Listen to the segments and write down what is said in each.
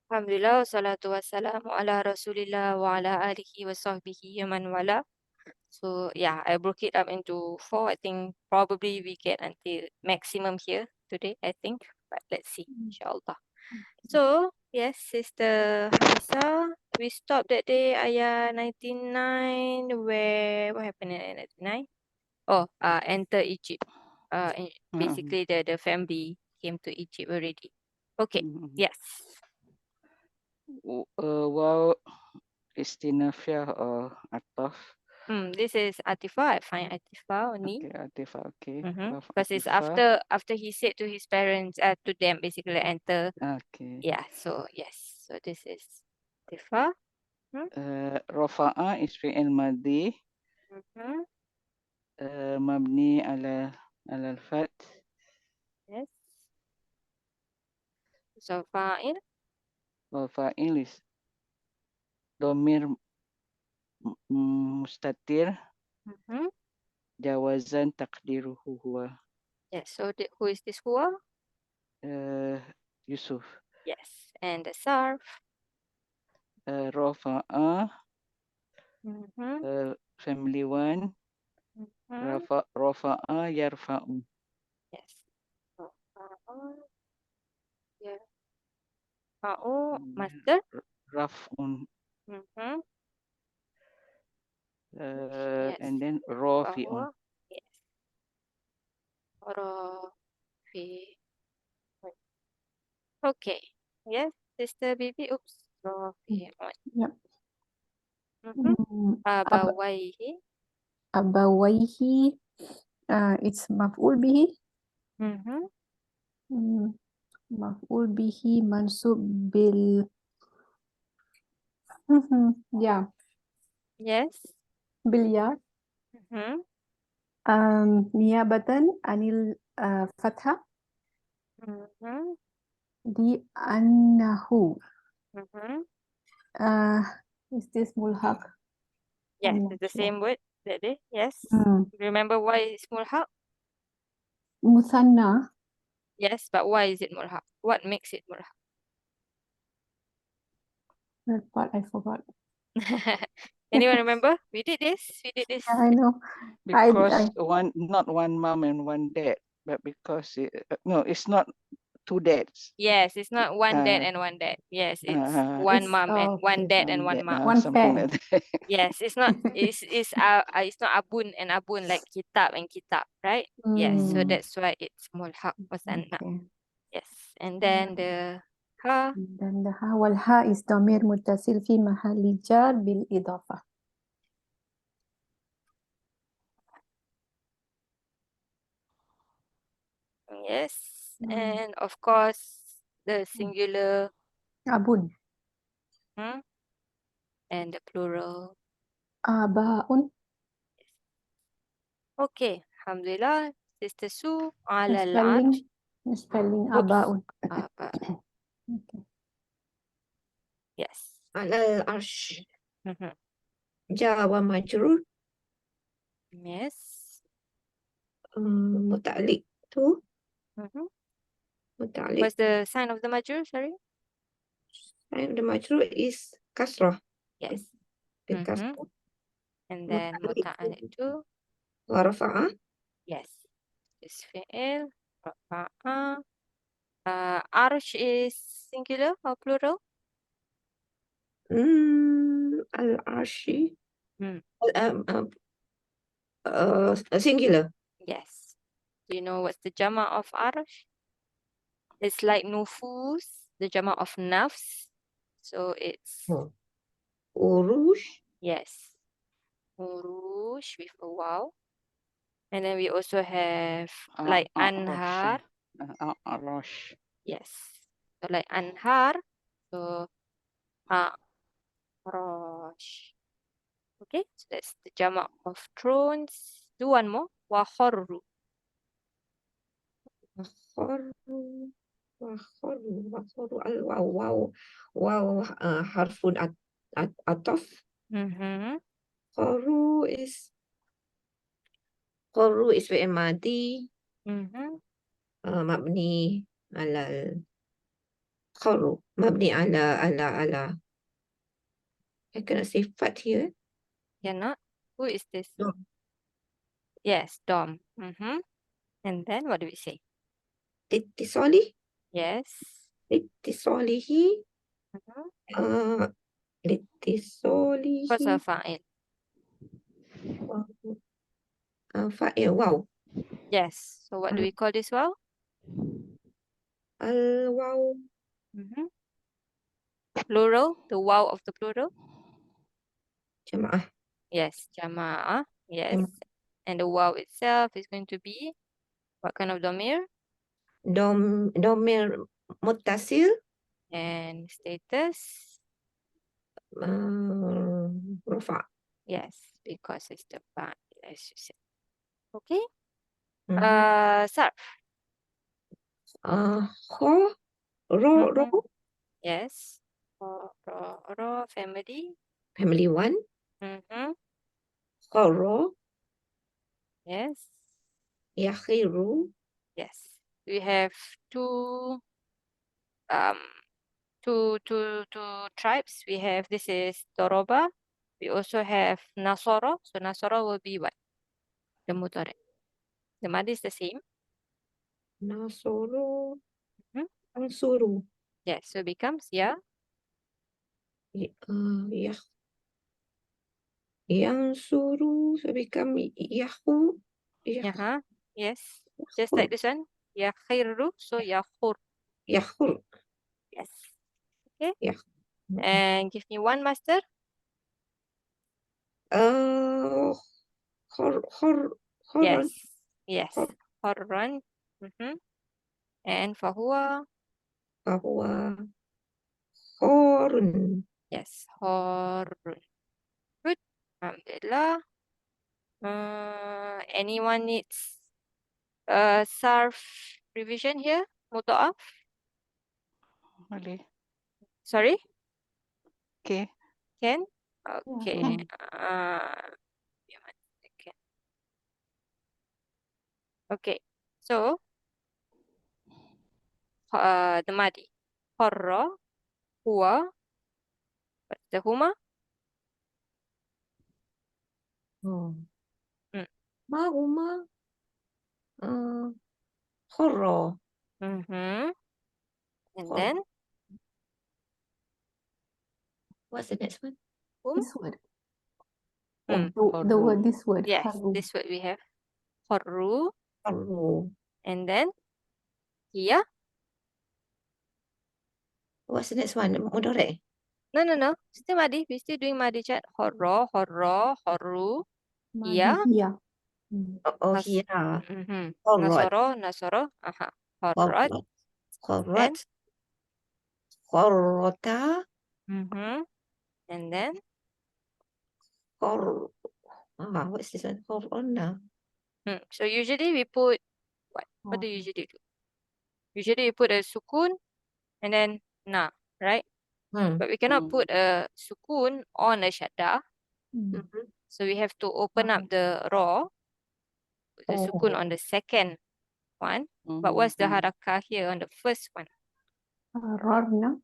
Alhamdulillah, wassalatu wassalamu ala Rasulillah wa ala alihi wa sahbihi wa man wala. So yeah, I broke it up into four. I think probably we get until maximum here today, I think. But let's see, inshallah. So yes, Sister Hamisa, we stopped that day, Ayah 99, where what happened in 99? Oh, enter Egypt. Basically the family came to Egypt already. Okay, yes. Wow, istinafia or ataf. This is Atifah. I find Atifah only. Okay, Atifah, okay. Because it's Atifah. after he said to his parents, to them basically enter. Okay. Yeah. So yes. So this is Atifah. Rafa'a is fi'il madi. Mm-hmm. مبني على الفتح. Yes. So fa'il. وفاعل is ضمير مستتر. Mm-hmm. جوازا تقديره هو. Yes. So who is this huwa? Yusuf. Yes. And the Sarf. رفع Mm-hmm. family one. Mm-hmm. رفع يرفع. Yes. So fa'ul. Yeah. Fa'ul. Master. رفع. Mm-hmm. Yes. And then رافع. Bahwa. Yes. Rafi. Okay. Yes, Sister Bibi. Oops. Rafi'un. Yeah. Abawaihi. Abawaihi. It's maf'ul bihi. Maf'ul bihi mansub bil. Yeah. Yes. Bil ya. Niyabatan anil fathah di annahu. Is this mulhaq? Yes, I'm it's not the sure. same word that day. Yes. Remember why it's mulhaq? Musanna. Yes, but why is it mulhaq? What makes it mulhaq? That part I forgot. Anyone remember? We did this. Yeah, I know. Because not one mom and one dad, but because it's not two dads. Yes, it's not one dad and one dad. Yes, it's one It's- mom and one okay. dad and one mom. One something pair. like that. Yes, it's not. It's not abun and abun like kitab and kitab, right? Yes, so that's why it's mulhaq musanna. Okay. Yes, and then the ha. Dan the ha wal ha is damir muttasil fi mahalli jar bil idafa. Yes, and of course the singular Abun. and the plural. Abaun. Okay, alhamdulillah. Sister Su ala al-arsh. Spelling Oops. abaun. Aba. Okay. Yes. على العرش جار ومجرور Yes. متعلق تو متعلق What's the sign of the majrur? Sorry. the majrur is kasrah. Yes. بالكسرة And then muta'alliq tu. ورفع Yes. Is fi'il. Rafa'a. Arsh is singular or plural? العرش singular. Yes. Do you know what's the jama of arsh? It's like nufus, the jama of nafs. So it's urush. yes. Urush with a waw. And then we also have like anhar. Rosh. Yes. So like anhar. So rosh. Okay, so that's the jama of thrones. Do one more. Wa kharru. واو حرف عطف. قروا is فعل ماضي مبني على Kharu. Mabni ala. I cannot say fat here. Cannot. Who is this? Dom. Yes, Dom. And then what do we say? Litisoli. Yes. Litisolihi. Mhm. Litisolihi. What's our fa'il? Fa'il. Wow. Yes. So what do we call this wow? Al-waw. Plural, the wow of the plural. Jama'ah. Yes, jama'ah. Yes. Jama'ah. And the wow itself is going to be what kind of domir? Domir muttasil. And status? Rafa. Yes, because it's the fa'il, as you said. Okay. Sarf. Kho. Ro. Yes. Ro, family. Family 1. Khoro. Yes. Yakhiru. Yes. We have two um two tribes. We have, this is Doroba. We also have Nasoro. So Nasoro will be what? The mudhari. The madi is the same. Nasoro. Mhm. Ansuru. Yes, so it becomes ya. Yansuru. So become Yahu. Uh-huh. Yes. Just like this one. Ya khairu. So ya khur. Yahur. Yes. Okay. Yah. And give me one master. Horon. Yes. Yes. Hor. Horran. And fahuwa. Bahwa. Horun. Yes. Horun. Good. Alhamdulillah. Anyone needs Sarf revision here? Muta'af? Boleh. Sorry? Okay. Can? Yeah, Okay. can. Give me 1 second. Okay. So, the madi. Horra, huwa, what's the huma? Oh. Mm. Mahuma. Horro. And Hor. then, What's the next one? This word. Mm. The word, this word. yes, Haru. this word we have. Horru, Horro. and then, hiya. What's the next one? Mudore. No. Still madi. We're still doing madi chat. Horra, horru, hiya. Madhiya. Oh, Nas- here. mhm. Horrot. Nasoro. Horrat. Horrot. Then, Horrot. Horrota. and then, Hor. What's this one? Horona. so usually we put what? What do you usually do? Usually we put a sukun and then na, right? But we cannot put a sukun on a shadda. So we have to open up the raw, put the sukun on the second one. But what's the harakah here on the first one? Rarna.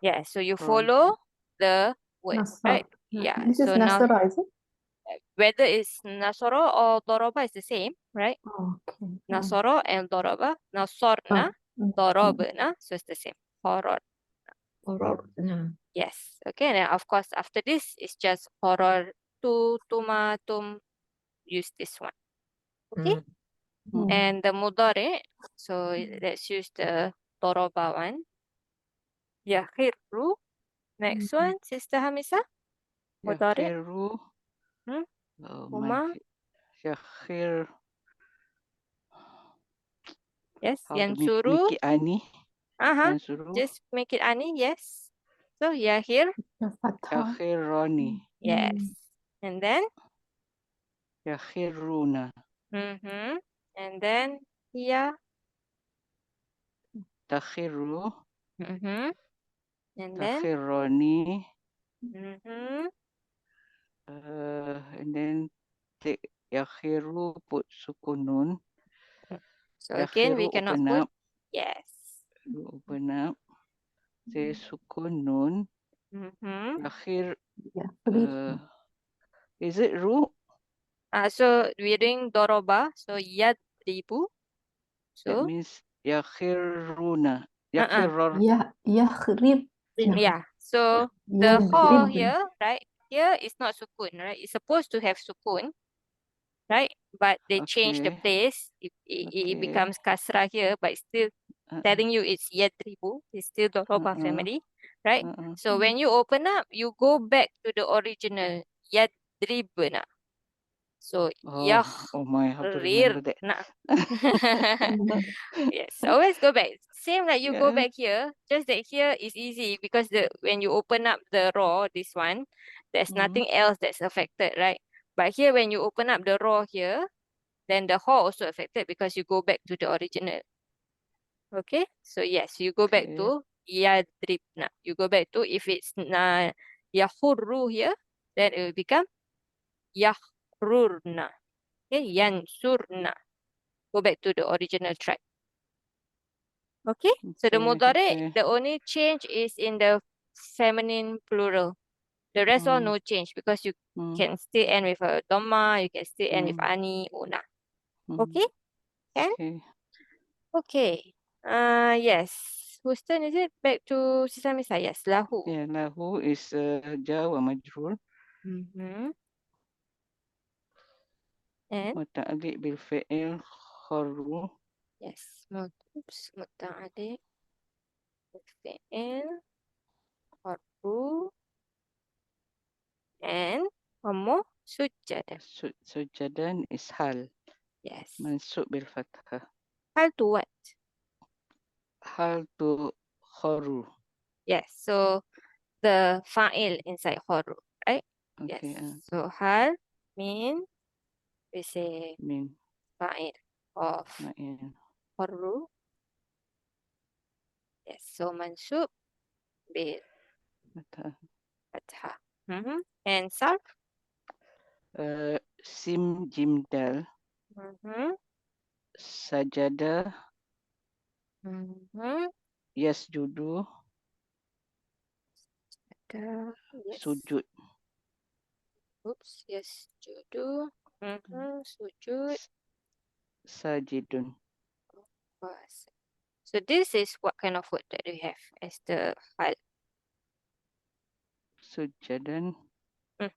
Yeah, so you follow the word, Nasar. right? Yeah, This is so now Nasara, is it? whether it's Nasoro or Doroba is the same, right? Okay. Nasoro and Doroba. Nasorna, Dorobna, so it's the same. Horor. Horrorna. Yes. Okay, and then of course after this it's just horor tu, tuma, tum. Use this one. Okay? And the mudare, so let's use the Doroba one. Yakhiru. Next one, Sister Hamisa. Mudare. Yakhiru. Uma. Yakhir. Yes. How to Yansuru. make it ani? Yansuru. Just make it ani. Yes. So Yahir. Fathah. Yakhirani. Yes. And then. Yakhiruna. And then Hiya. Takhiru. And then. Takhirani. Mm-hmm. And then take Yakhiru, put sukunun. So again, we Yakhiru, cannot open put. up. Yes. Open up. Saya sukun nun. Akhir, يخرب is it ru? So we're doing doroba. So yadribu. That So means yakhiruna. uh-uh. Yakhirur. يخرب Yeah. So the ha يضرب here, right? Here is not sukun, right? It's supposed to have sukun, right? But they change the Okay. place. It Okay. becomes kasra here, but it's still telling you it's yadribu. It's still doroba family, right? So when you open up, you go back to the original yadribna. So Oh my, how to remember that? yakhrirna. Yes, always go back. Same like you go Yeah. back here, just that here is easy because when you open up the raw, this one, there's nothing else that's affected, right? But here when you open up the raw here, then the ha also affected because you go back to the original. Okay, so yes, you go back Okay. to yadribna. You go back to, if it's yahurru here, then it will become yahrurna. Okay, yansurna. Go back to the original track. Okay, so the Okay, mudhari, okay. the only change is in the feminine plural. The rest all no change because you can still end with a dhamma, you can still end with ani, una. Okay, can? Okay. Okay. Yes. Whose turn is it? Back to Sisa Misa. Yes, lahu. Yeah, lahu is jar wa majrur. And Muta'alliq bil fi'il kharru. yes, muta'alliq fi'il kharru and one more sujjada. Sujadan is hal. Yes. Mansub bil fathah. Hal to what? Hal to kharru. Yes. So the fa'il inside kharru, right? Okay. Yes. So hal mean we say Min. fa'il of Ma'in. kharru. Yes. So mansub bil Fathah. fathah. And sarf? Sim jim dal. Sajada yasjudu Yes. sujud. Oops. Yes. Judu. Sujud. Sajidun. Was. So this is what kind of word that we have as the hal. Sujadan. Is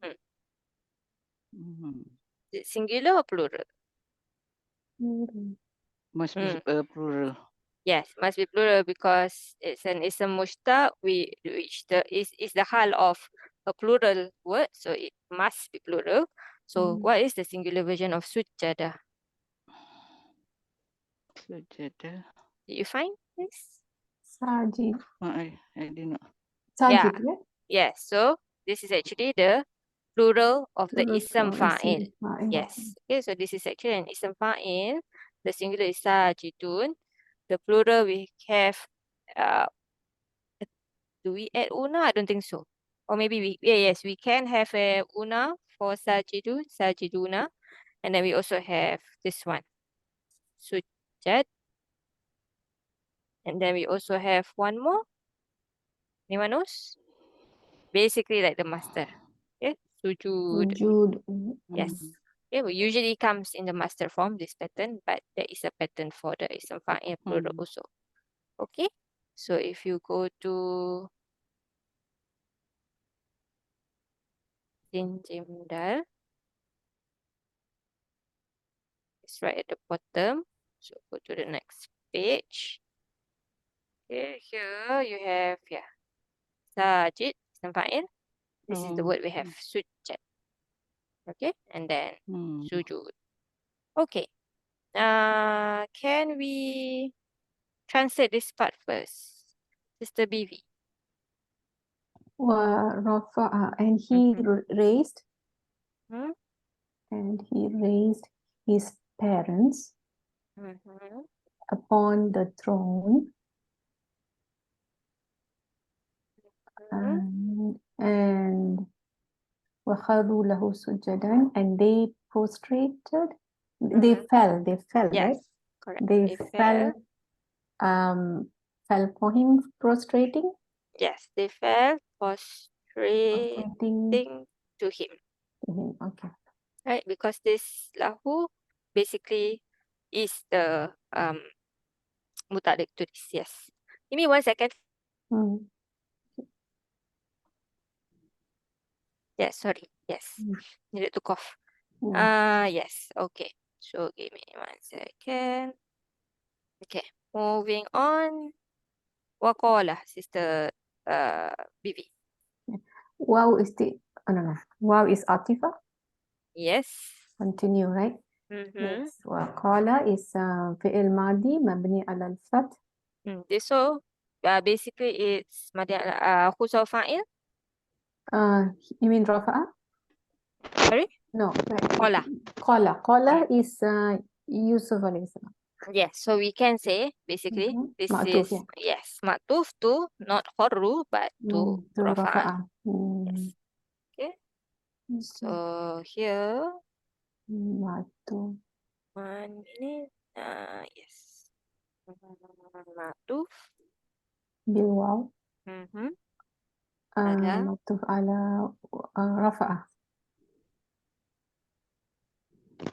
it singular or plural? Must be plural. Yes, must be plural because it's an ism mushtaq which is the hal of a plural word, so it must be plural. So what is the singular version of sujada? Sujada. Did you find this? Sajid. I did not. Sajid, yeah? Yes. So this is actually the plural of the ism From fa'il. isim fa'il. Yes. Okay, so this is actually an ism fa'il. The singular is sajidun. The plural we have, do we add una? I don't think so. Or maybe yes, we can have a una for sajidun, sajiduna. And then we also have this one, sujad. And then we also have one more. Anyone knows? Basically like the master. Okay, sujud. Wujud. Yes. Okay, well, usually comes in the master form, this pattern, but there is a pattern for the ism fa'il plural also. Okay, so if you go to Sin Jim Dal, it's right at the bottom. So go to the next page. Okay, here you have, sajid, ism fa'il. This is the word we have, sujjad. Okay, and then sujud. Okay, can we translate this part first? Sister BV. And he raised his parents upon the throne and وَخَرُّوا لَهُ سُجَّدًا, and they prostrated. They fell, Yes, right? correct. They fell for him prostrating. Yes, they fell prostrating Prostrating to him, to him. Okay. right? Because this lahu basically is the mutalik to this. Yes. Give me 1 second. Mm. Yes, sorry. Yes. Mm. Needed to cough. Yeah. Yes. Okay. So give me 1 second. Okay. Moving on. Waqala, sister Bibi. Wow is the no. Wow is Atifa. Yes. Continue, right? Mm-hmm. Yes. وقال is فعل ماضي مبني على الفتح. This so basically it's khusal fa'il. You mean رفع? Sorry? No. Qala. قال is Yusuf alayhi salam. Yes, so we can say basically this Ma'tuf, is yeah. yes, ma'tuf to not kharru but to To rafa'an. رفع. Yes. Okay. Okay. So here Ma'tuf 1 minute. Yes. Ma'tuf. بالواو. Mm-hmm. Ala. معطوف على رفع.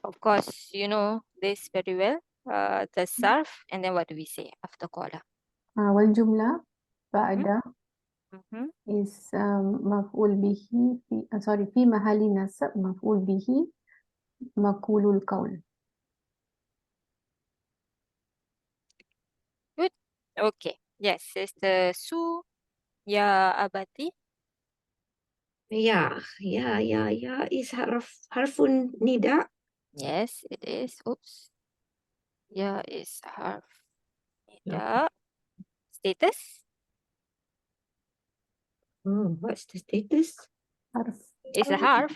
Of course, you know this very well. The sarf, and then what do we say after qala? والجملة بعد Mm-hmm. is مفعول به في sorry في محل نصب مفعول به مقول القول. Good. Okay. Yes, Sister Su ya abati. Ya, is harfun nida. Yes, it is. Oops. Ya is harf nida. Status Oh, what's the status? حرف is a harf.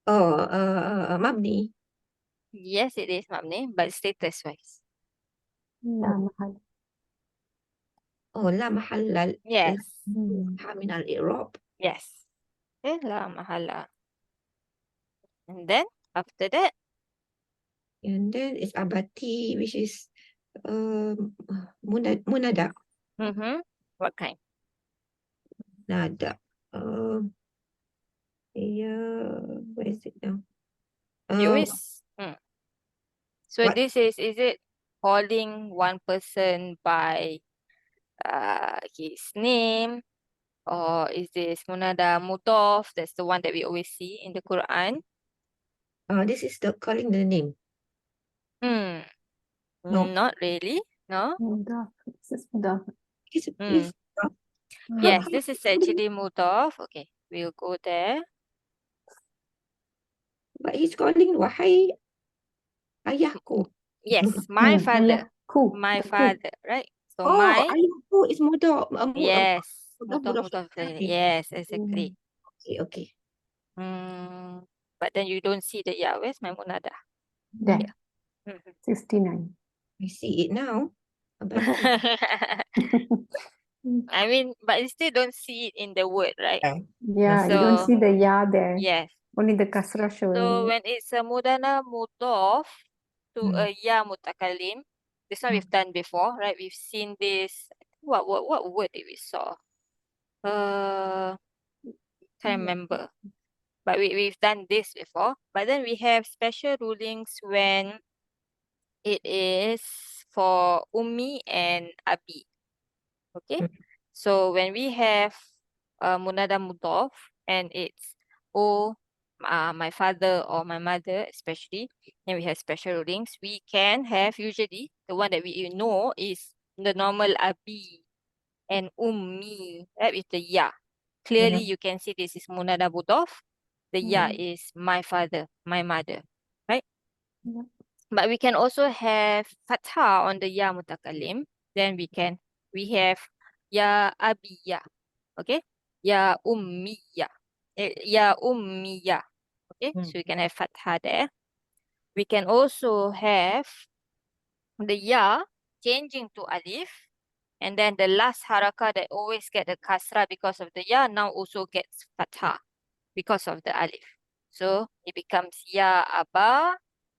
Oh, mabni. Yes, it is mabni, but status wise. لا محل. Oh, la mahalla Yes. min al-i'rab. Yes. Okay, la mahala. And then after that, And then it's abati, which is munada. what kind? Nada. Yeah, where is it now? You always. So What? this is it calling one person by his name, or is this munada mudaf? That's the one that we always see in the Quran. This is the calling the name. No. Not really. No. مضاف. This is مضاف. It's Yes, this is actually mudaf. Okay, we'll go there. but he's calling wahai ayahku. Yes, my father. Ku. My The ku. father, right? So Oh, my ayahku is mudaf. yes, Mudaf mudaf. ilaih. Yes, exactly. Okay. But then you don't see the ya. Where's my munada? There. Mhm. 69. I see it now. Abati. I mean, but you still don't see it in the word, right? Yeah, you don't So see the ya there. yes. Only the kasra So showing. when it's a mudana mudaf to a ya mutakalim, this one we've done before, right? We've seen this. What word did we saw? Can't remember. But we've done this before. But then we have special rulings when it is for ummi and abi. Okay. So when we have munada mudaf and it's my father or my mother especially, then we have special rulings. We can have usually the one that we know is the normal abi and ummi, right, with the ya. Clearly you can see this is munada mudaf. The ya is my father, my mother, right? Yep. But we can also have fathah on the ya mutakalim. Then we have ya abiya, okay? Ya ummiya, ya ummiya, okay? So we can have fathah there. We can also have the ya changing to alif, and then the last harakah that always get the kasra because of the ya now also gets fathah because of the alif. So it becomes ya aba,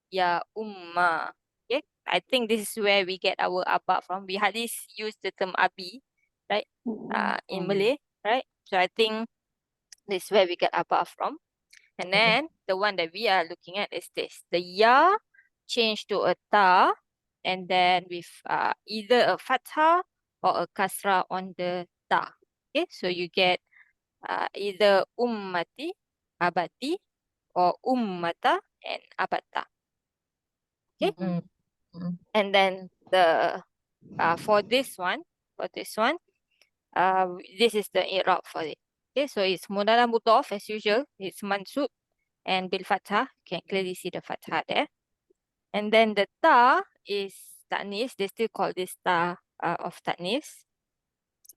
ya umma. Okay, I think this is where we get our aba from. We hardly use the term abi right? In Malay, right? So I think this is where we get abah from. And then the one that we are looking at is this. The ya changed to a ta, and then with either a fathah or a kasrah on the ta. Okay, so you get either ummati, abati, or ummata and abata. Okay, Mm. Mm. and then the for this one, this is the i'rab for it. Okay, so it's munada mudaf as usual. It's mansub and bil fathah. You can clearly see the fathah there. And then the ta is ta'nis. They still call this ta of ta'nis.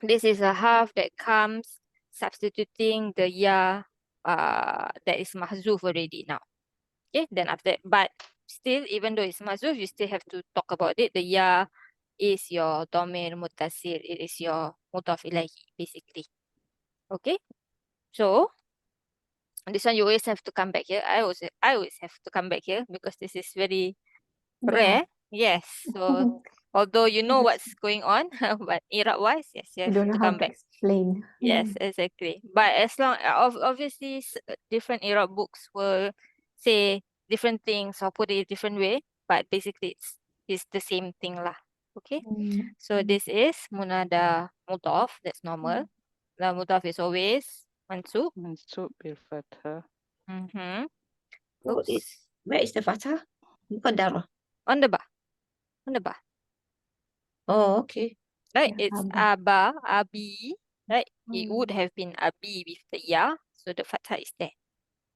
This is a half that comes substituting the ya that is mahzuf already now. Okay, then after that, but still, even though it's mahzuf, you still have to talk about it. The ya is your domir mutasir. It is your mudaf ilahi, basically. Okay, so this one you always have to come back here. I always have to come back here because this is very rare. Yes. So although you know what's going on, but Iraq wise, yes, you You have don't know to how come to back. explain. Yes, exactly. But as long obviously different Iraq books will say different things or put it a different way, but basically it's the same thing lah. Okay. So this is munada mudaf. That's normal. The mudaf is always mansub. Mansub bil fathah. Mm-hmm. Oh, Oops. where is the fathah? Bukan darah. On the bar. On the bar. Oh, okay. Right? Yeah, It's abah. abi. Right? It would have been abi with the ya. So the fathah is there.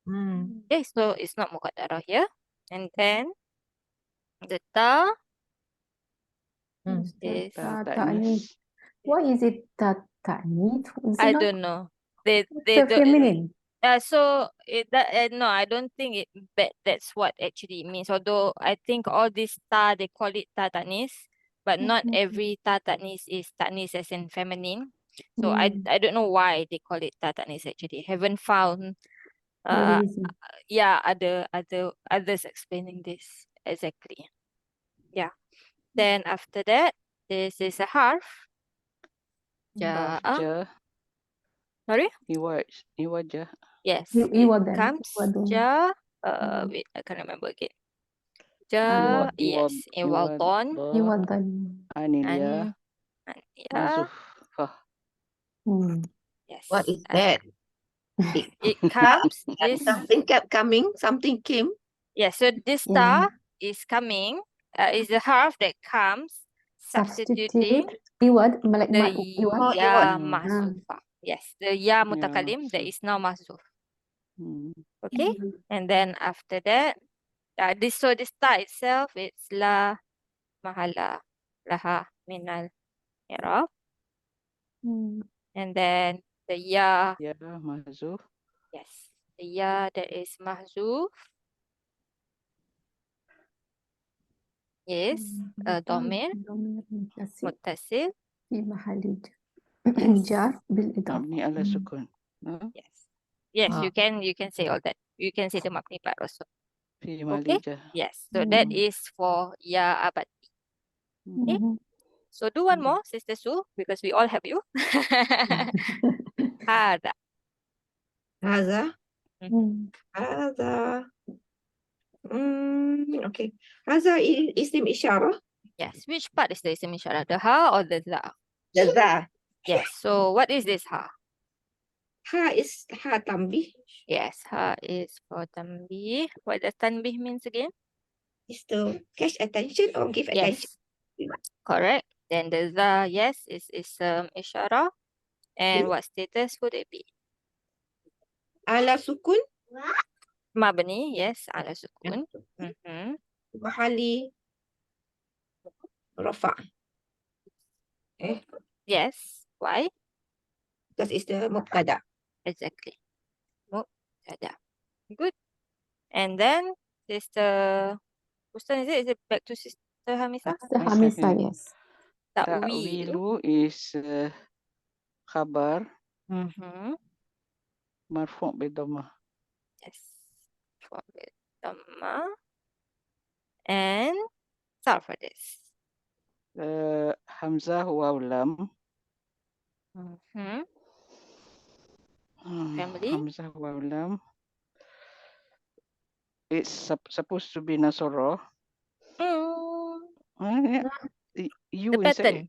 Mm. Okay, so it's not muqaddarah here. And then the ta Mm. Is the is ta'nis. What is it, ta'nis? Is it I not? don't know. They It's a don't. feminine. So no, I don't think that's what actually it means. Although I think all this ta they call it ta ta'nis, but not every ta ta'nis is ta'nis as in feminine. So I don't know why they call it ta ta'nis actually. Haven't found The uh reason. others explaining this exactly. Yeah. Then after that, this is a harf. Harf Ja. ja. Sorry? Iwajah. Yes, it Iwadan. comes Iwadun. ja. Wait, I can't remember again. Ja, yes, Iwaldon Iwadan. Anilya. and yeah, Mazufah. yes. What is that? It comes this. Something kept coming. Something came. Yeah, so this Yeah. ta is coming. Is the harf that comes substituting Substitute iwad, like the iwad. ya Hmm. mahzufah. Yes, the ya Ya mutakalim that mahzuf. is now mahzuf. Hmm. Okay, and then after that, this ta itself, it's la mahala laha minal i'rab, and then the ya, Ya mahzuf. yes, the ya that is mahzuf is a domir Domir muttasil muttasil. fi mahali Yes. jar bil idaf. Mabni ala sukun. Yes. Yes, Ah. you can say all that. You can say the mabni part also. Fi Okay. malijah. Yes. So that is for ya abadi. Okay. So do one more, Sister Sue, because we all help you. Hada. Haza. Mhm. Haza. Okay. Haza is isim isyarah. Yes. Which part is the isim isyarah? The ha or the za? The za. Yes. So what is this ha? Ha is ha tambih. Yes. Ha is for tanbih. What does tanbih means again? Is to catch attention or give attention. Yes. Correct. Then the za, yes, is isyarah. And what status would it be? Ala sukun. Mabni, yes, ala sukun. Mm-hmm. Mahali rafa. Yes. Why? Because it's the mubtada. Exactly. Mubtada. Good. And then Sister Ustaz, is it back to Sister Hamisah? The Hamisa, yes. Ta'wil. Ta'wilu is khabar Mm-hmm. marfu' bi dhammah. Yes. For the Dhamma. And Sarf for this. Hamzah waw lam Mhm. Family. Hamzah Waw Lam. It's supposed to be Nasoro. Mm, You the pattern. inside.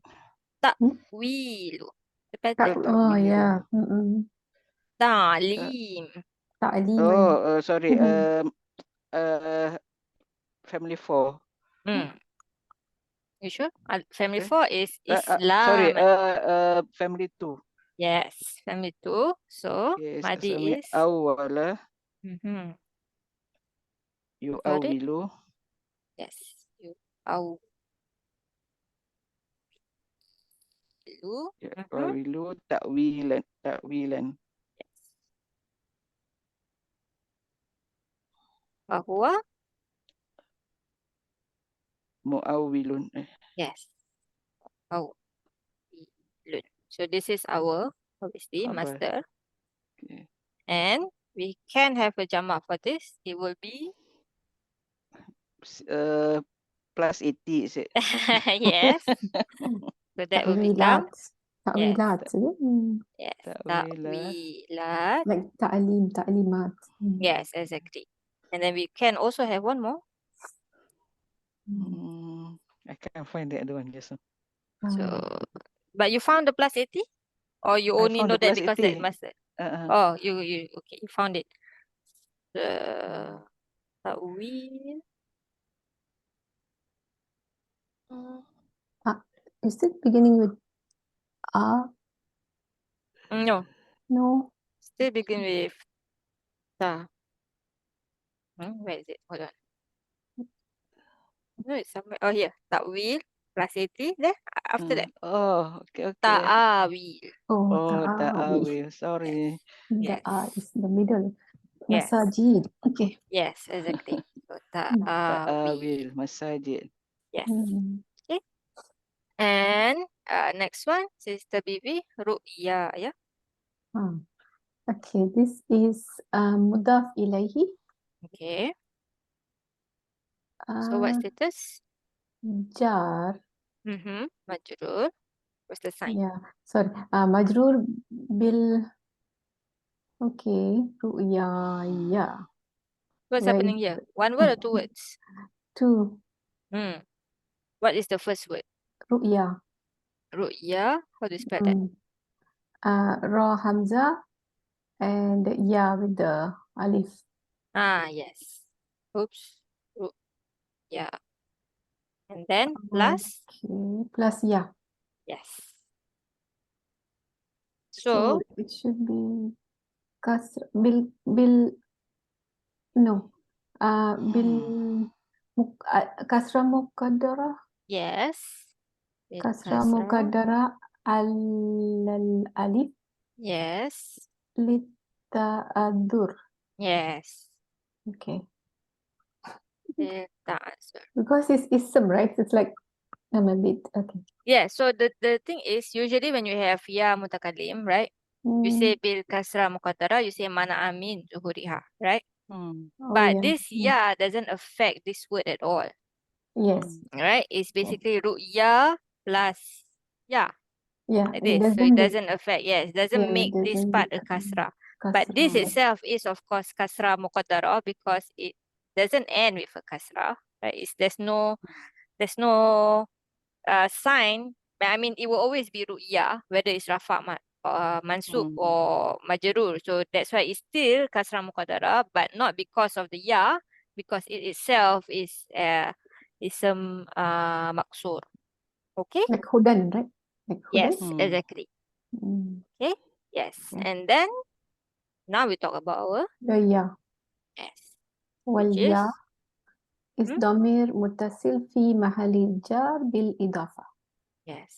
Ta'wilu. The pattern. Oh Ta'wilu. yeah. Ta'lim. Ta'liman. Sorry. Mhm. Family 4. Mm. You sure? Family Okay. 4 is Sorry. Islam. Family 2. Yes, family 2. So, Yes. Madi Sami is. awala Mhm. Got it? yu'awilu. Yes. You. Awilu. Mhm. Yu'awilu ta'wilan. Ta'wilan. Yes. Bahwa. Mu'awilun. Yes. Awilun. So, this is our, obviously, Khabar. master. Okay. And we can have a jamak for this. It will be. Plus 80 is it? Yes. So, that will become. Yes. Ta'wilat. Yes. Ta'wilat. Ta'wilat. Like ta'limat. Yes, exactly. And then we can also have one more. I can't find the other one just now. So, but you found the plus 80? Or you I only found know the that plus because that 80. must. Uh-uh. Oh, you okay, you found it. Ta'wil. Is it beginning with No, No. still begin with ta. Where is it? Hold on. No, it's somewhere. Oh, here. Ta'wil plus 80. There. After that. Oh, okay. Ta'awil. Oh, Oh, ta'awi. ta'awil. Sorry. The Yes. is in the middle. Yes. Masajid. Okay. Yes, exactly. So ta'awil. Ta'awil. Masajid. Yes. Hmm. Okay. And next one, Sister Bibi, ru'ya, yeah. Okay, this is mudaf ilaihi. Okay. So what status? Jar. Majrur. What's the sign? Yeah, sorry. Majrur bil. Okay, ru'ya. Yeah. What's Where happening is here? One word or two words? two? What is the first word? Ru'ya. Ru'ya. How do you spell that? Ra hamza and ya with the alif. Yes. Oops. Ru'ya. And then plus? Okay, plus ya. Yes. So So, it should be bil no. Bil kasra muqaddara. yes. Kasra Kasra. muqaddara al alif Yes. lita'adur. Yes. Okay. The answer. Because it's ism, right? It's like I'm a bit okay. Yeah, so the thing is, usually when you have ya mutakalim, right? You say bil kasra muqaddara, you say mana amin zuhuriha, right? Oh But yeah. this ya doesn't affect this word at all, Yes. right? It's basically ru'ya plus ya, Yeah. like It this. So it doesn't doesn't affect, yes, it doesn't yeah, it make this doesn't part a kasra. But kasra. this itself is, of course, kasra muqaddara because it doesn't end with a kasra, right? There's no sign, I mean, it will always be ru'ya, whether it's rafa, mansub or majrur. So that's why it's still kasrah muqaddara, but not because of the ya, because it itself is some maksur. Okay? Like hudan, right? Like hudan. Yes, exactly. Okay? Yes. Okay. And then now we talk about our The ya. yes, Wal which is ya is damir muttasil fi mahali jar bil idafa. yes.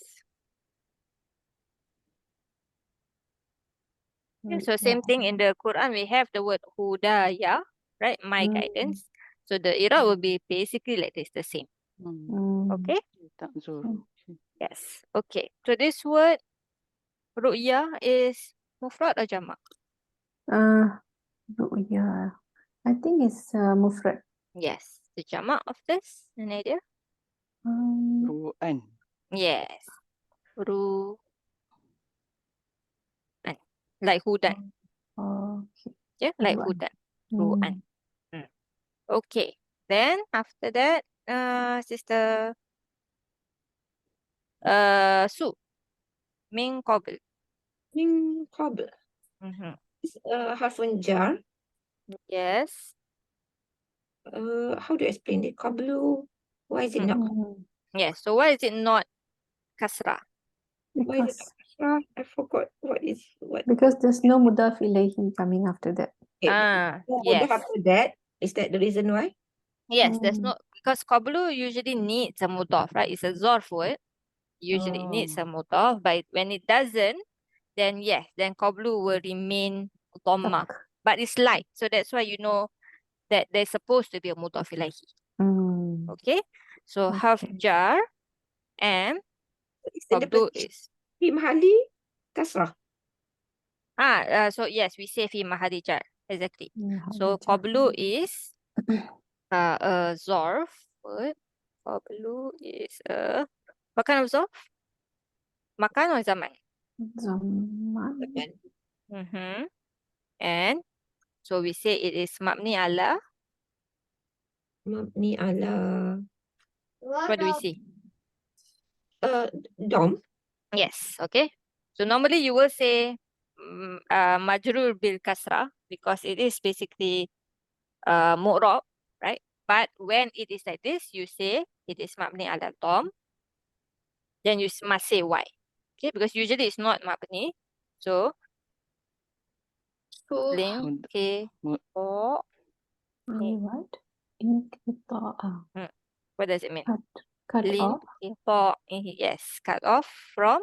So same thing in the Quran, we have the word hudaya, right? My guidance. So the ira will be basically like this, the same. Okay? Yes. Okay. So this word ru'ya is mufrad or jamak? Ru'ya. I think it's mufrad. Yes. The jamak of this, an idea? Ru'an. Yes. Ru. like hudan. Okay. Yeah, like Ru'an. hudan. Ru'an. Hmm. Okay. Then after that, sister Su, min qabl. Min qabl. Mm-hmm. It's harfun jar. Yes. How do you explain it? Qablu. Why is it not? Yes. So why is it not kasrah? Why is it Because not kasrah? I forgot what. because there's no mudaf ilayhi coming after that. Yes. After that, is that the reason why? Yes, there's Mm. no, because qablu usually needs a mudaf, right? It's a zarf word. Usually it needs a Oh. mudaf, but when it doesn't, then yes, then qablu will remain dhamma. Stuck. But it's light, so that's why you know that there's supposed to be a mudaf ilahi. Mm. Okay, so harf Okay. jar and It's in the qablu position. is Fi mahali kasrah. so yes, we say fi mahali jar, exactly. So Halijar. qablu is a zarf word. Qablu is a, what kind of zarf? Makan or zaman? Zaman. Mm-hmm. And so we say it is mabni ala. Mabni ala. What do we say? Dom. Yes. Okay. So normally you will say majrur bil kasrah because it is basically mu'rab, right? But when it is like this, you say it is mabni ala dom. Then you must say why. Okay, because usually it's not mabni. So So link Mud- ke mud- o. What? Inqita'a. What does it mean? Cut Link off ke o. Yes, cut off from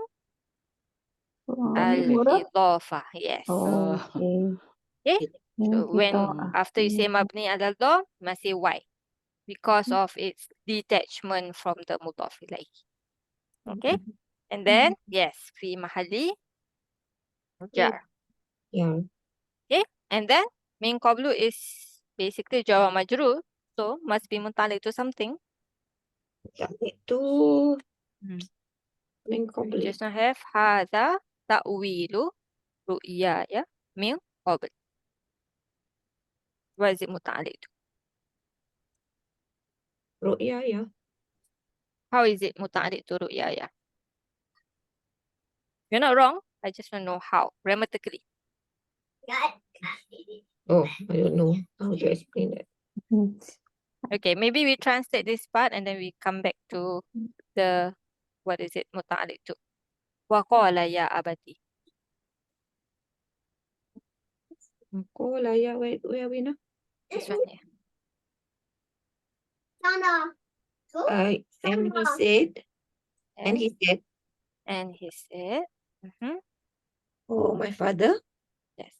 from murab. al-idafa. Yes. Okay. Okay. So when Inqita'a. after you say mabni ala dom, you must say why? Because of its detachment from the mudaf ilaih. Okay. And then yes, fi mahali jar. yeah. Okay. And then min qablu is basically jawab majrur, so must be mutalik to something. Itu min We qabli. just now have hadha ta'wilu ru'ya ya min qabl. What is it mutalik to? Ru'ya, yeah. How is it mutalik to ru'ya ya? You're not wrong. I just want to know how grammatically. Oh, I don't know. How do you explain that? Okay, maybe we translate this part and then we come back to the, what is it, muta'alliq to. Wa qala ya abati. Qala, yeah, where are we now? This one here. And he said, and Yes. he said, And he said, oh, my father. yes.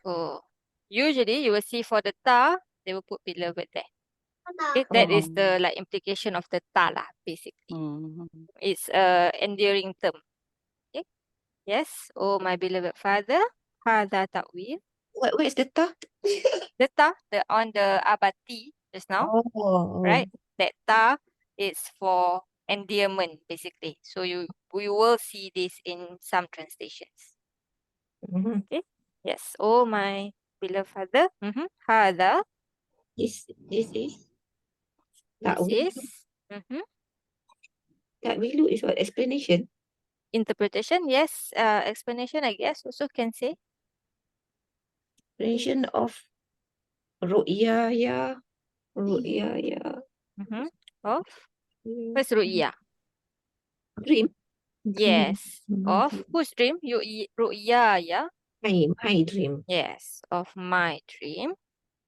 Oh, usually you will see for the ta, they will put beloved there. Okay, that is the like implication of the ta lah, basically. It's a endearing term. Okay. Yes. Oh, my beloved father. Hadha ta'wil. Where is the ta? The ta, on the abati just now, right? That ta is for endearment, basically. So we will see this in some translations. Okay. Yes. Oh, my beloved father. Hadha. This is This ta'wil. is Ta'wilu is what? Explanation. interpretation. Yes. Explanation, I guess, also can say. Explanation of ru'ya, yeah. Ru'ya, yeah. Of. What's ru'ya? Dream. Yes. Of whose dream? Ru'ya, yeah. My dream. Yes. Of my dream.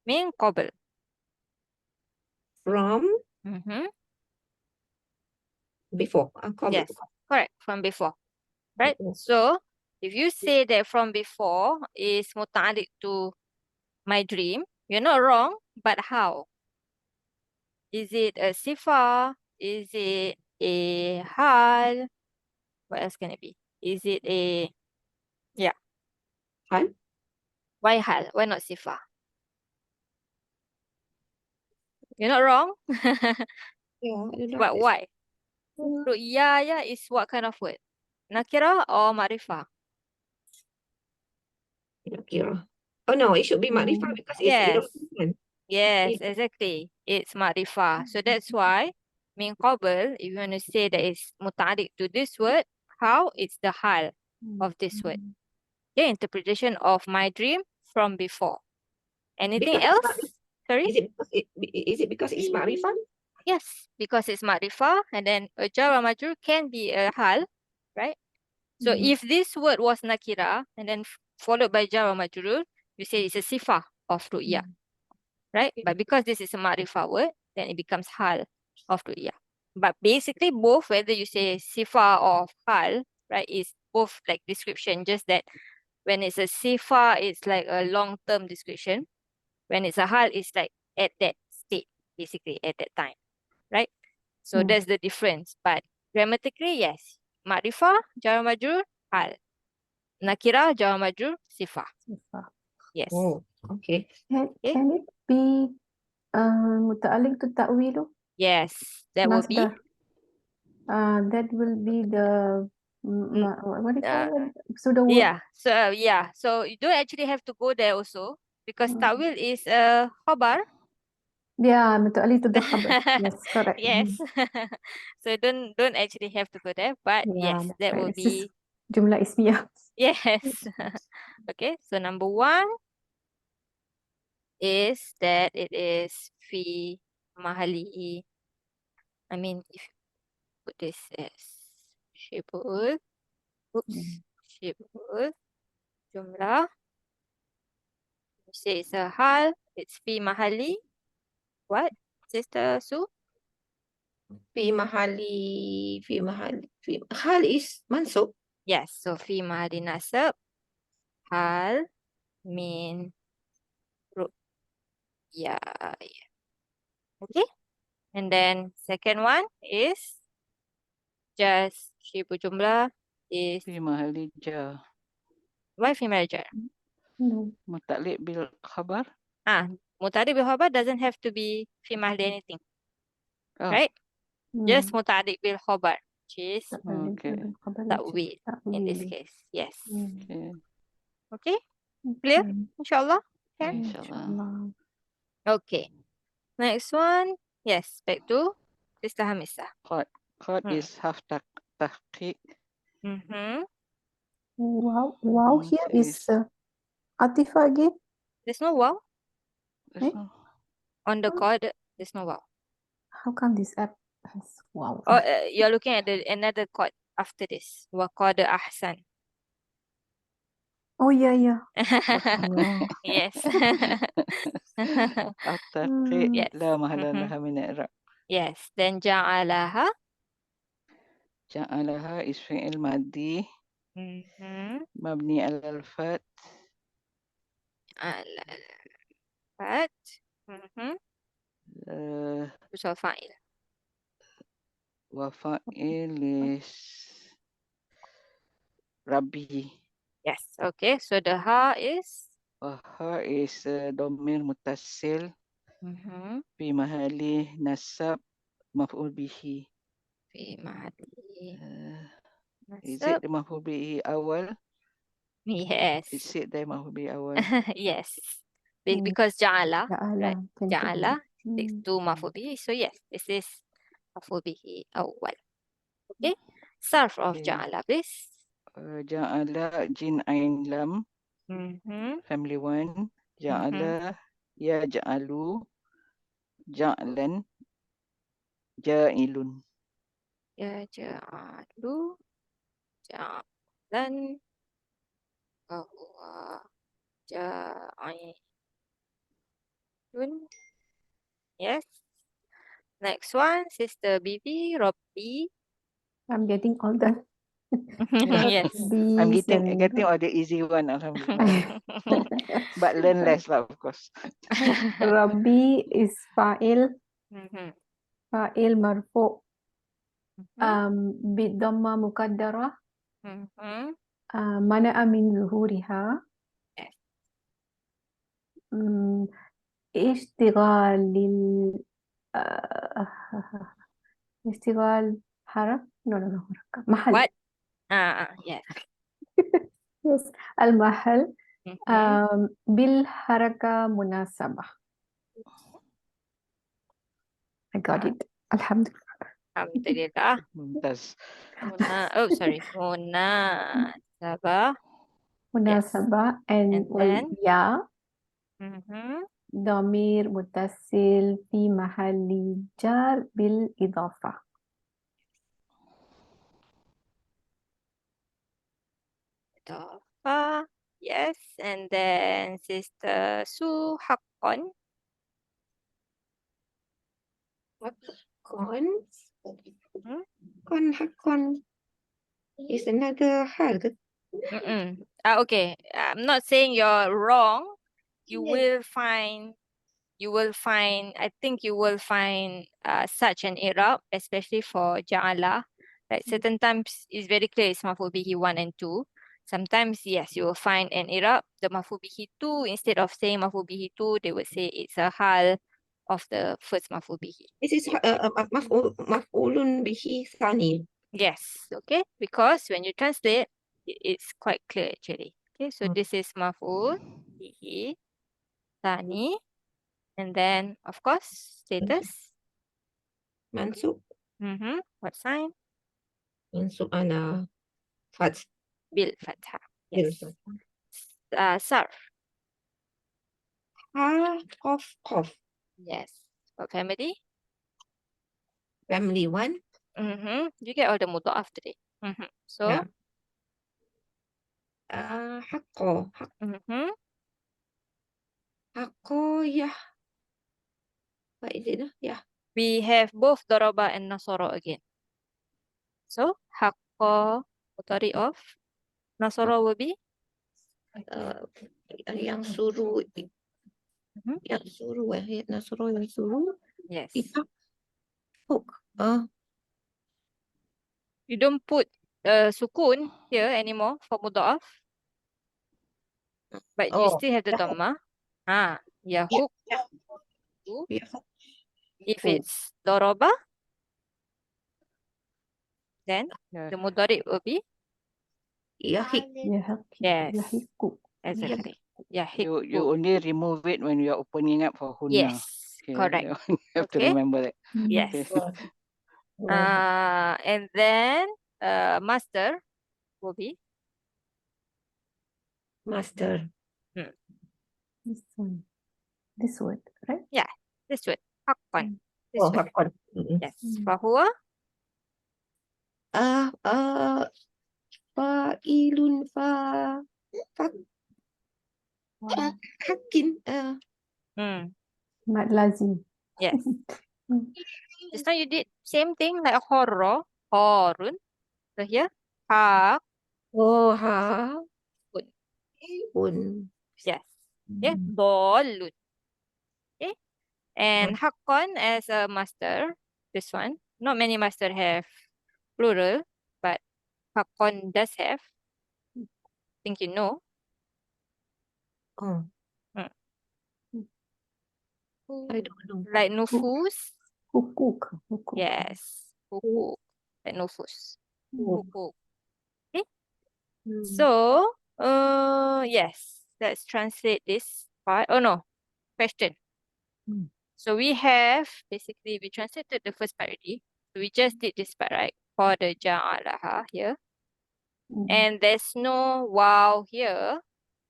Min qabl. From before. Yes. Correct. From before. Right? Before. So if you say that from before is muta'alliq to my dream, you're not wrong, but how? Is it a sifa? Is it a hal? What else can it be? Is it a, yeah, Hal? why hal? Why not sifa? You're not wrong, Yeah, I don't know. but why? Ru'ya is what kind of word? Nakira or ma'rifah? Nakira. Oh no, it should be Makrifah because it's Yes. irrelevant. Yes, It- exactly. It's ma'rifah. So that's why min qabl, if you want to say that it's muta'alliq to this word, how? It's the hal of this word. Okay, interpretation of my dream from before. Anything Because it's else? Sorry? is it because it's Makrifah? Yes, because it's ma'rifah and then a jar or majrur can be a hal, right? So if this word was nakira and then followed by jar or majrur, you say it's a sifah of ru'ya, right? But because this is a ma'rifah word, then it becomes hal of ru'ya. But basically both, whether you say sifah or hal, right, is both like description, just that when it's a sifah, it's like a long-term description. When it's a hal, it's like at that state, basically at that time, right? So that's the difference. But grammatically, yes. Ma'rifah, jar majrur, hal. Nakira, jar majrur, sifah. Yes. Oh, okay. Can it be muta'alliq to ta'wilu? Yes, that will be. Masdar. That will be the what do you call it? Pseudo word. Yeah. So yeah. So you don't actually have to go there also because ta'wil is a khabar. Yeah, muta'alliq to the khabar. Yes, correct. Yes. So don't actually have to go there, but Yeah, yes, that will it's just be jumlah ismiyah. yes. Okay. So number one is that it is fi mahali. I mean, if you put this as shibul, oops, shibul, jumlah. You say it's a hal, it's fi mahali. What, Sister Su? Hal is mansub. Yes, so fi mahali nasab, hal, min, ru, ya. Okay. And then second one is just shibul jumlah is Fi mahali jar. why fi mahali jar? No. Muta'alliq bil khabar. Muta'alliq bil khabar doesn't have to be fi mahali anything, Oh, right? Just muta'alliq bil khabar, which is okay. ta'wil in this case. Yes. Okay. Okay. Clear? Inshallah. Can? Inshallah. Okay. Next one. Yes, back to Sister Hamisa. Qad is half tahqiq. Wow, here is Says Atifa again. There's no wow there's no on the card. There's no wow. How come this app has wow? Oh, you're looking at another card after this. Wa qad ahsan. Oh yeah. Allah. Yes. At-tahqiq Yes. la mahala laha min i'rab. Yes. Then ja'alaha. Ja'alaha is fi'il madhi mabni al-fat Al-fat. Usul fa'il. wa fa'il is Rabbi. Yes. Okay. So the ha is Wa ha is domir muttasil fi mahali nasab maf'ul bihi. fi mahali Is it nasab. the maf'ul bihi awal? Yes. Is it the maf'ul bihi awal? Yes. Because ja'ala, right? Can Ja'ala takes two maf'ul bihi. So yes, this is maf'ul bihi awwal. Okay. Sarf of Okay. ja'ala, please. Ja'ala jin ain lam family 1. Ja'ala ya ja'alu ja'lan ja'ilun. Ya ja'alu ja'lan bahwa ja'ilun. Yes. Next one, Sister Bibi, Robbi. I'm getting all the Yes. I'm bees getting all the easy one, alhamdulillah. But learn less lah, of course. Rabbi is fa'il marfu bidhamma muqaddarah mana'a min zuhuriha Yes. ishtighalil ishtighal harf no mahal. What? Yes. Yes, al mahal بالحركة مناسبة. I got it. Alhamdulillah. Alhamdulillah. Mumtaz. Oh, sorry. Munasabah. مناسبة and And then? والياء Mhm. ضمير متصل في محل جر بالإضافة. Idafah. Yes. And then Sister Su Haqqan. Hakon. Hmm? Hakon is another hal ke? Okay. I'm not saying you're wrong. You will find, I think you will find such an Irab, especially for Ja'ala. Like certain times it's very clear it's maf'ul bihi 1 and 2. Sometimes, yes, you will find an Irab, the maf'ul bihi 2, instead of saying maf'ul bihi 2, they would say it's a hal of the first maf'ul bihi. This is maf'ulun bihi thani. Yes, okay, because when you translate, it's quite clear actually. Okay, so this is maf'ul bihi thani, and then of course status. Mansub. What sign? Mansub ala fath. Bil fathah. Bil Yes. Sarf. Ha, Qaf. Yes. What family? Family 1. You get all the mudha'af today. So, Yeah. Haqqo. Haqqo, yeah. What is it? Yeah. we have both daraba and nasara again. So, haqqa mudhari of nasara will be Yang suruh. Mhm. Yang suruh. Nasruh yang suruh. yes. Kita hook. You don't put sukun here anymore for mudha'af, but you still have the Yahuk. dhamma. Yeah. Yahuk. Yahuk. If it's daraba, then Yeah. the mudhari will be Yahik. يهق yes. يهق. Exactly. Yahiku. You only remove it when you are opening up for hunna. Yes, Okay, correct. that one you have to Okay. remember that. Yes. Okay. And then master will be Master. This one. This word, right? this word. Haqqan. This Oh, word. Hakon. Yes. Fahuwa. Fa'ilun hakin. Hmm. lazim. Yes. Just now you did same thing like horro. Horun. So here. Haq. Oh, ha. Kun. Un. Yes. Okay. Dolun. Okay. And haqqan as a master. This one. Not many master have plural, but haqqan does have. Think you know. Oh, Hmm. I don't know. Like nufus. Hukuk. Hukuk. Yes. Hukuk. Like nufus. Oh. Hukuk. So, yes, let's translate this part. Oh no, question. So we have, basically, we translated the first part already. So we just did this part, right? For the ja'alaha here. And there's no wow here.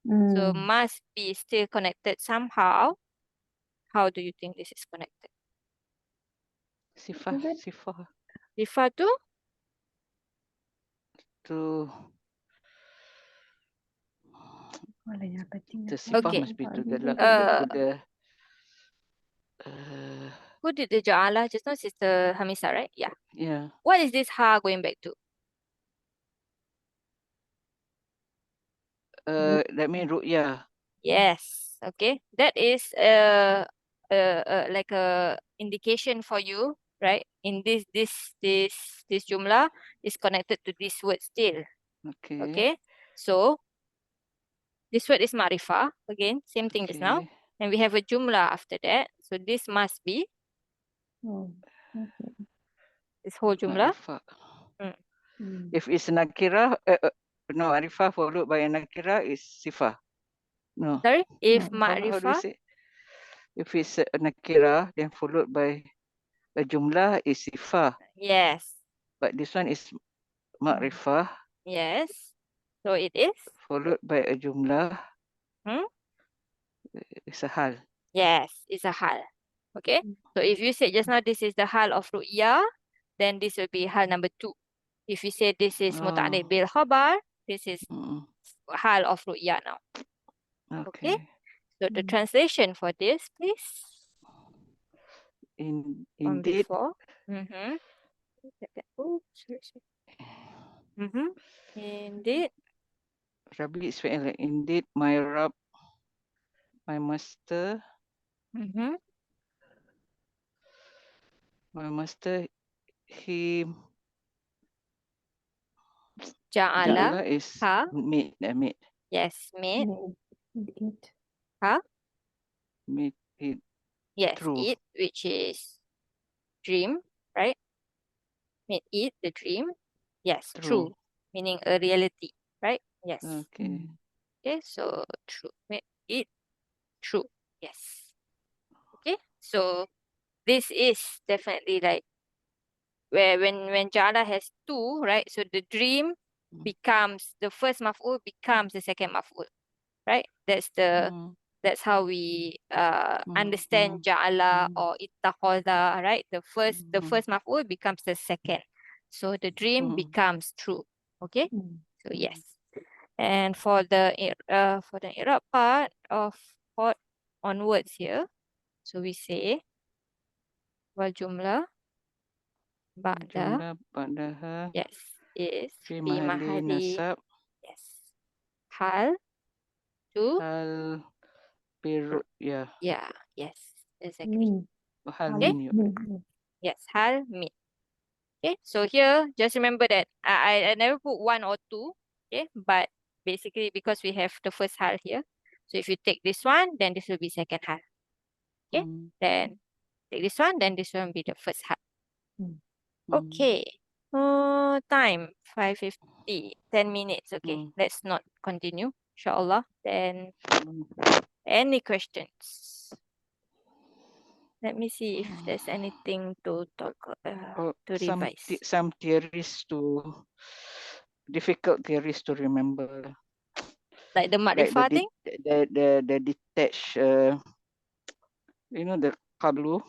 So must be still connected somehow. How do you think this is connected? Sifah Refer to? to the sifah Okay. must be to the Who did the ja'ala? Just now Sister Hamisa, right? Yeah. yeah. What is this ha going back to? That means ru'ya. Yes. Okay. That is like a indication for you, right? In this jumlah is connected to this word still. Okay. Okay. So this word is ma'rifah. Again, same thing just now. Okay. And we have a jumlah after that. So this must be this whole jumlah. Ma'rifah. Mm. If it's nakira, no, arifah followed by a nakira is sifah. No. Sorry, if No. How do you ma'rifah, say? If it's a nakira, then followed by a jumlah is sifah. yes, But this one is ma'rifah yes. So it is, followed by a jumlah hmm? is a hal. Yes, it's a hal. Okay. So if you say just now this is the hal of ru'ya, then this will be hal number 2. If you say this is muta'alliq Oh. bil khabar, this is Mm, hal of ru'ya now. Okay. okay. So the translation for this, please, from Indeed, before. Mm-hmm. Oh, sorry, sorry. Mm-hmm. Indeed. Rabbi is like indeed my Rab, my master, Mm-hmm. he Ja'ala. Ja'ala is Ha. made, Yes, made. Made it. Ha. made it Yes, true. it, which is dream, right? Made it the dream. Yes, True. true, meaning a reality, right? Yes. Okay. Okay, so true. Made it true. Yes. Okay, so this is definitely like where when Jala has two, right? So the dream Mm. becomes the first maf'ul becomes the second maf'ul, right? That's how we understand ja'ala or ittakhadha, right? The first maf'ul becomes the second. So the dream becomes true. Okay? So yes. And for the i'rab part of what onwards here, so we say wal jumlah ba'da, Jumlah ba'daha yes, is fi fi mahali mahali, nasab yes, hal to, hal birru ya yeah, yes, exactly. Min. hal Okay? min ya. Yes, hal min. Okay, so here just remember that I never put one or two, okay, but basically because we have the first hal here, so if you take this one, then this will be second hal. Okay, then take this one, then this one will be the first hal. Okay, time 5:50, 10 minutes. Okay, let's not continue, inshallah. Then any questions? Let me see if there's anything to talk to revise. Some theories to difficult theories to remember, Like the like Makrifah thing? the detached the qablu,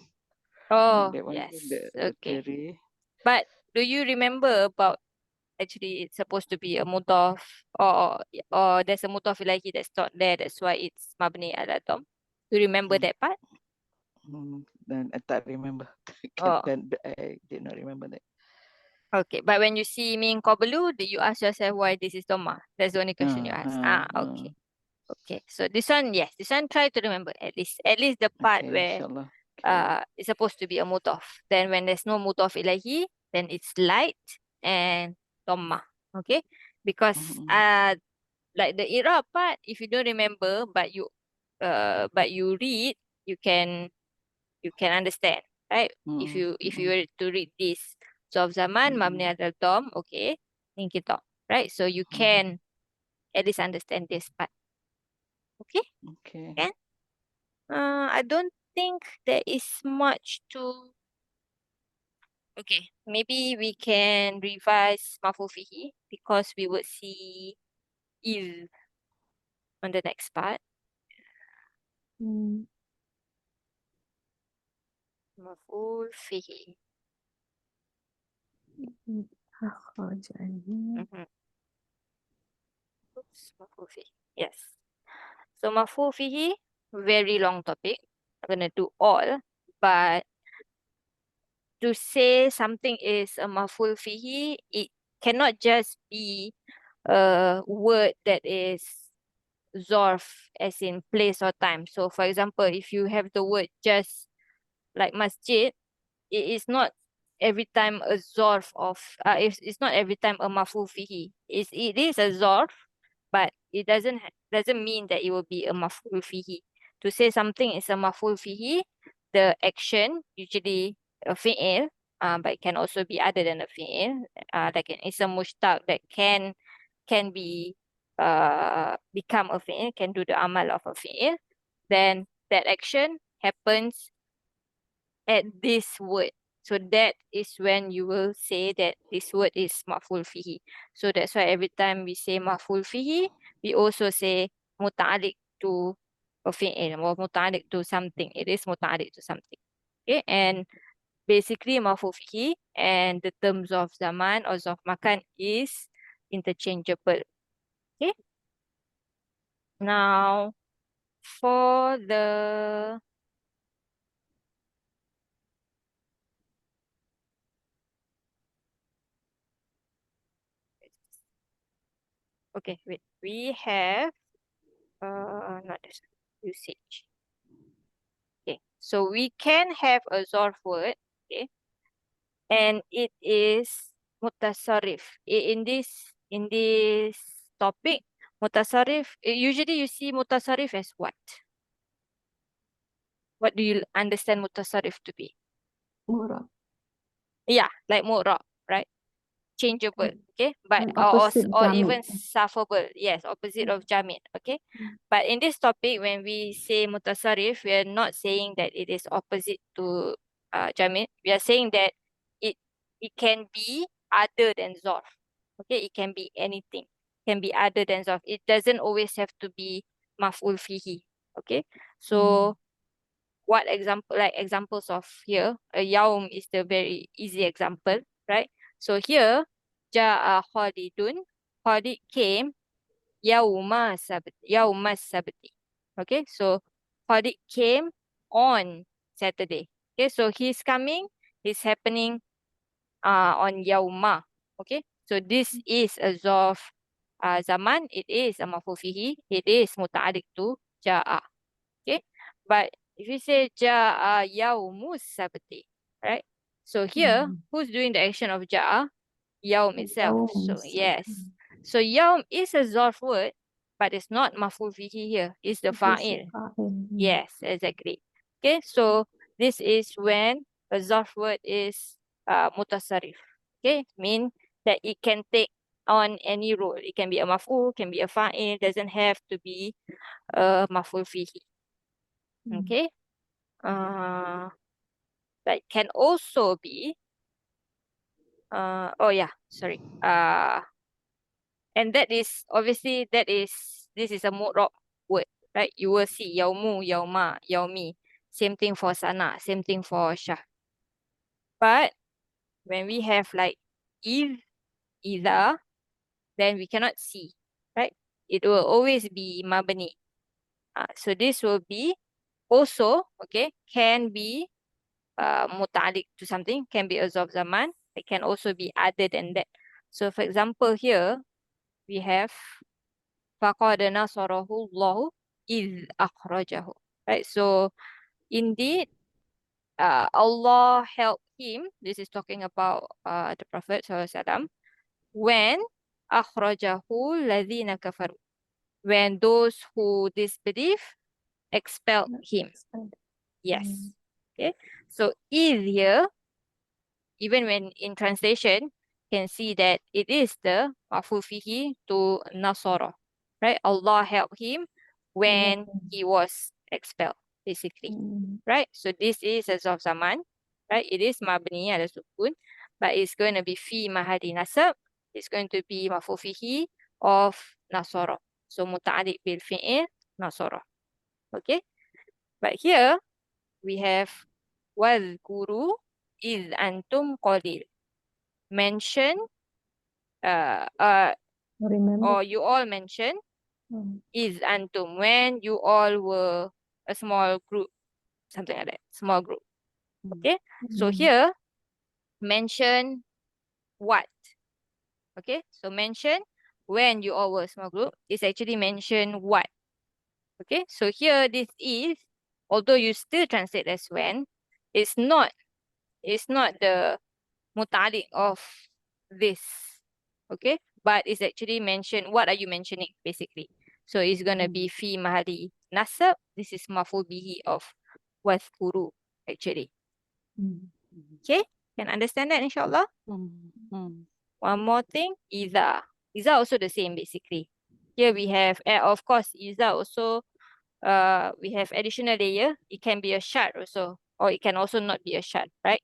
Oh, that one yes. the Okay. theory. But do you remember about actually it's supposed to be a mudaf or there's a mudaf ilahi that's not there, that's why it's mabni ala dom? Do you remember that part? Then I can't remember. Oh, I did not remember that. okay. But when you see min qablu, do you ask yourself why this is dhamma? That's the only question you ask. Okay. Okay. So this one, yes, this one try to remember at least the part Okay, where inshallah. Okay. it's supposed to be a mudaf. Then when there's no mudaf ilahi, then it's light and dhamma. Okay? Because like the i'rab part, if you don't remember but you read, you can understand, right? If you were to read this Zof Zaman, Mabni al Dom, okay, Inkito, right? So you can at least understand this part. Okay? Okay. Can? I don't think there is much to. Okay, maybe we can revise Maf'ul Fihi because we would see il on the next part. Maf'ul Fihi. Mhm. Oops, Maf'ul Fihi. Yes. So Maf'ul Fihi, very long topic. I'm gonna do all, but to say something is a Maf'ul Fihi, it cannot just be a word that is Zorf as in place or time. So for example, if you have the word just like masjid, it is not every time a Zorf of it's not every time a maf'ul fihi. It is a Zorf, but it doesn't mean that it will be a maf'ul fihi. To say something is a maf'ul fihi, the action usually a fi'il, but it can also be other than a fi'il, like an ism mushtaq that can be become a fi'il, can do the amal of a fi'il, then that action happens at this word. So that is when you will say that this word is maf'ul fihi. So that's why every time we say maf'ul fihi, we also say muta'alliq to a fi'il or muta'alliq to something. It is muta'alliq to something. Okay, and basically maf'ul fihi and the terms of zaman or zarf makan is interchangeable. Okay. Now for the okay, wait. We have not this usage. Okay, so we can have a zarf word, okay, and it is mutasarrif. In this topic, mutasarrif, usually you see mutasarrif as what? What do you understand mutasarrif to be? Murah. Yeah, like mu'rab, right? Changeable, okay, but And opposite or even jamid. sufferable, yes, opposite of jamid, okay. But in this topic, when we say mutasarrif, we are not saying that it is opposite to jamid. We are saying that it it can be other than zarf, okay. It can be anything, can be other than zarf. It doesn't always have to be maf'ul fihi, okay. So what example, like examples of here, a yaum is the very easy example, right? So here, ja'a Khalidun, Khalid came yaumas sabti. Okay, so Khalid came on Saturday. Okay, so his coming is happening on yauma. Okay, so this is a zarf zaman, it is a maf'ul fihi, it is muta'alliq to ja'a. Okay, but if you say ja'a yaumus sabti, right? So here, who's doing the action of ja'a? Yaum itself. So Yaums. yes. So yaum is a zarf word, but it's not maf'ul fihi here. It's the It is fa'il. fa'il. Yes, exactly. Okay, so this is when a zarf word is mutasarrif. Okay, mean that it can take on any role. It can be a maf'ul, can be a fa'il, doesn't have to be a maf'ul fihi. Okay. That can also be oh yeah, sorry. And that is obviously this is a mu'rab word, right? You will see yaumu, yauma, yaumi. Same thing for sana, same thing for shah. But when we have like if, either, then we cannot see, right? It will always be mabni. So this will be also, okay, can be muta'alliq to something, can be a zarf zaman. It can also be other than that. So for example here, we have فَقَدْ نَصَرَهُ اللَّهُ إِذْ أَخْرَجَهُ. Right, so indeed, Allah helped him. This is talking about the Prophet SAW. When أَخْرَجَهُ الَّذِينَ كَفَرُوا. When those who disbelieve expelled him. Yes. Okay. So is here, even when in translation, can see that it is the maf'ul fihi to nasara, right? Allah helped him when he was expelled, basically, right? So this is a zarf zaman, right? It is mabni ala sukun, but it's going to be fi mahali nasab. It's going to be maf'ul fihi of nasara. So muta'alliq bil fi'il nasara. Okay, but here we have wadhkuru iz antum qalil. Mention Remember. or you all mention is antum when you all were a small group, something like that, small group. Okay, so here mention what? Okay, so mention when you all were a small group is actually mention what? Okay, so here this is, although you still translate as when, it's not the muta'alliq of this. Okay, but it's actually mentioned, what are you mentioning basically? So it's gonna be fi mahali nasab. This is maf'ul bihi of wadhkuru actually. Okay, can understand that inshallah. One more thing, iza also the same basically. Here we have, of course, Iza also, we have additional layer. It can be a shart also, or it can also not be a shart, right?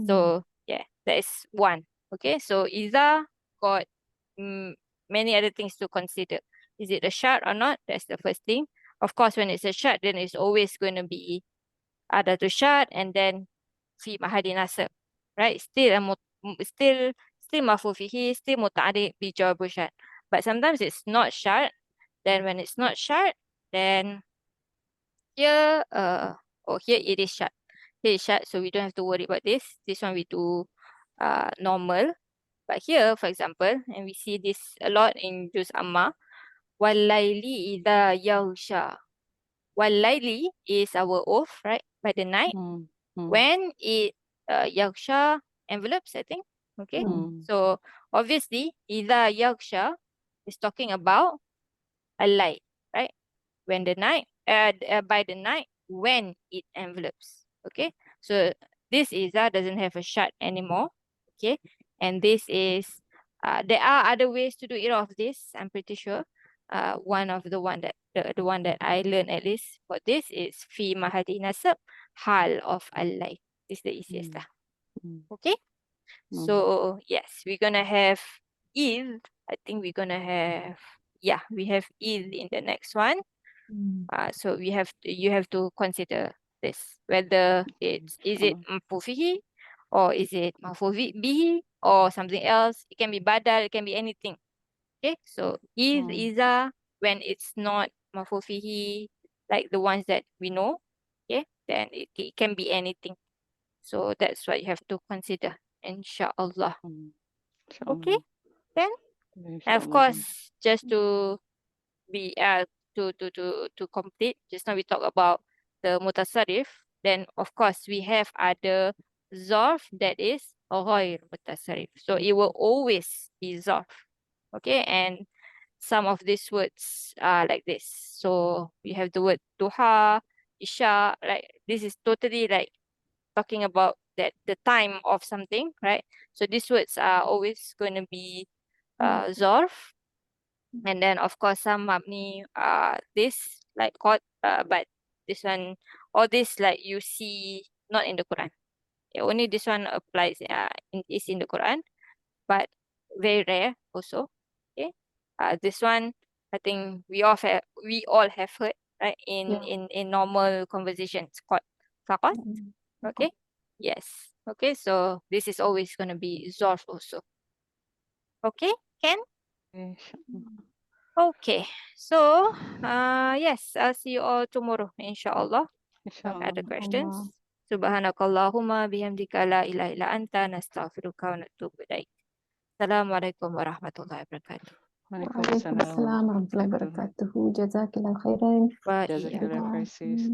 So yeah, that is one. Okay, so Iza got many other things to consider. Is it a shart or not? That's the first thing. Of course, when it's a shart, then it's always going to be ada to shart and then fi mahali nasab, right? Still still maf'ul fihi, still muta'addi bi jawabu shart. But sometimes it's not shart. Then when it's not shart, then here here it is shart. Here is shart, so we don't have to worry about this. This one we do normal. But here, for example, and we see this a lot in Juz Amma, Walaili idha yaghsha. Walaili is our oath, right? By the night. When it yaghsha envelopes, I think. Okay. So obviously, idha yaghsha is talking about a light, right? When the night, by the night, when it envelopes. Okay. So this idha doesn't have a shart anymore. Okay. And this is, there are other ways to do it of this, I'm pretty sure. One of the one that the one that I learned at least for this is fi mahali nasab hal of al-layl. This is the easiest lah. Okay. So yes, we're gonna have Eid. I think we're gonna have, yeah, we have Eid in the next one. So you have to consider this, whether is it maf'ul fihi or is it maf'ul bihi or something else. It can be badal, it can be anything. Okay, so iza when it's not maf'ul fihi, like the ones that we know, okay, then it can be anything. So that's what you have to consider, inshallah. Okay, then and of course, just to be to complete, just now we talk about the mutasarrif. Then of course we have other zarf that is ghair mutasarrif. So it will always be zarf. Okay, and some of these words are like this. So we have the word duha, isha, like this is totally like talking about that the time of something, right? So these words are always going to be zarf. And then of course some mabni this like qad, but this one, all this like you see not in the Quran. Yeah, only this one applies is in the Quran, but very rare also. Okay. This one I think we all have heard, right, in normal conversations, qad, faqat. Okay. Yes. Okay, so this is always gonna be zarf also. Okay, Ken? Okay, so yes, I'll see you all tomorrow, inshallah. Some other questions. Subhanakallahumma bihamdika la ilaha illa anta nastaghfiruka wa natubu ilaik. Assalamualaikum warahmatullahi wabarakatuh. Waalaikumsalam warahmatullahi wabarakatuh. Jazakillah khairan. Wa Jazakallah iyyakum. khair, sis.